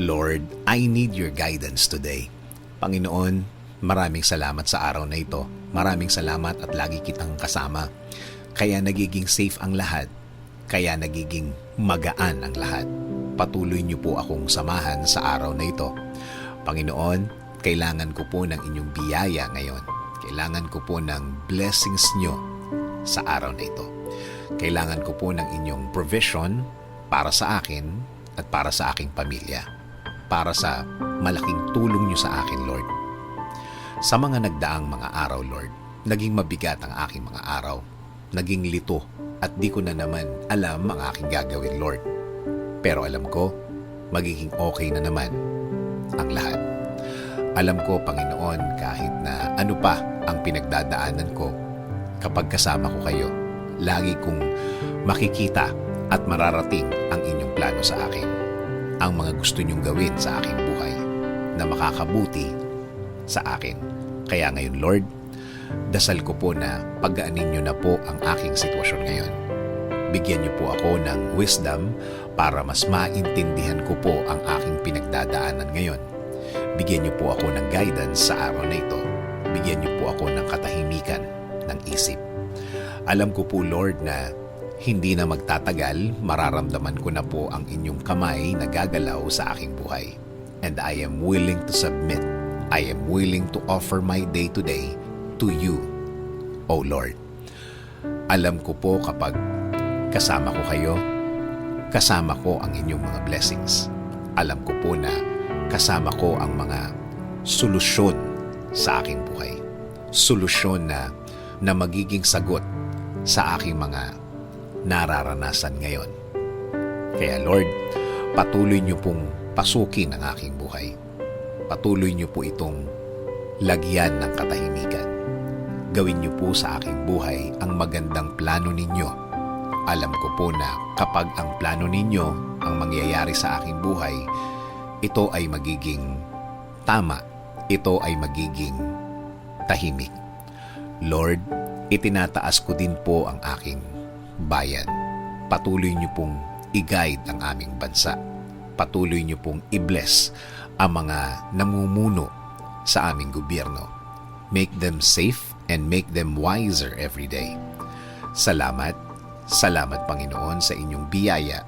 Lord, I need your guidance today. Panginoon, maraming salamat sa araw na ito. Maraming salamat at lagi kitang kasama. Kaya nagiging safe ang lahat. Kaya nagiging magaan ang lahat. Patuloy niyo po akong samahan sa araw na ito. Panginoon, kailangan ko po ng inyong biyaya ngayon. Kailangan ko po ng blessings niyo sa araw na ito. Kailangan ko po ng inyong provision para sa akin at para sa aking pamilya. Para sa malaking tulong niyo sa akin, Lord. Sa mga nagdaang mga araw, Lord, naging mabigat ang aking mga araw. Naging lito at di ko na naman alam ang aking gagawin, Lord. Pero alam ko, magiging okay na naman ang lahat. Alam ko, Panginoon, kahit na ano pa ang pinagdadaanan ko, kapag kasama ko kayo, lagi kong makikita at mararating ang inyong plano sa akin. Ang mga gusto niyong gawin sa aking buhay na makakabuti sa akin. Kaya ngayon, Lord, dasal ko po na pagaanin niyo na po ang aking sitwasyon ngayon. Bigyan niyo po ako ng wisdom para mas maintindihan ko po ang aking pinagdadaanan ngayon. Bigyan niyo po ako ng guidance sa araw na ito. Bigyan niyo po ako ng katahimikan ng isip. Alam ko po, Lord, na hindi na magtatagal, mararamdaman ko na po ang inyong kamay na gagalaw sa aking buhay. And I am willing to submit. I am willing to offer my day today to you, O Lord. Alam ko po kapag kasama ko kayo, kasama ko ang inyong mga blessings. Alam ko po na kasama ko ang mga solusyon sa aking buhay. Solusyon na magiging sagot sa aking mga nararanasan ngayon. Kaya Lord, patuloy niyo pong pasukin ang aking buhay. Patuloy niyo po itong lagyan ng katahimikan. Gawin niyo po sa aking buhay ang magandang plano ninyo. Alam ko po na kapag ang plano ninyo ang mangyayari sa aking buhay, ito ay magiging tama. Ito ay magiging tahimik. Lord, itinataas ko din po ang aking bayan. Patuloy niyo pong i-guide ang aming bansa. Patuloy niyo pong i-bless ang mga namumuno sa aming gobyerno. Make them safe and make them wiser every day. Salamat, salamat Panginoon sa inyong biyaya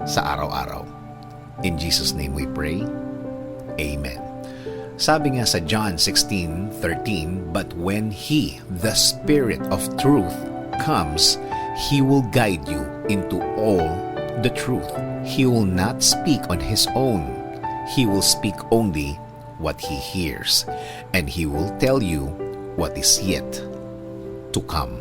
sa araw-araw. In Jesus' name we pray. Amen. Sabi nga sa John 16:13, but when He, the Spirit of truth, comes, He will guide you into all the truth. He will not speak on His own. He will speak only what He hears, and He will tell you what is yet to come.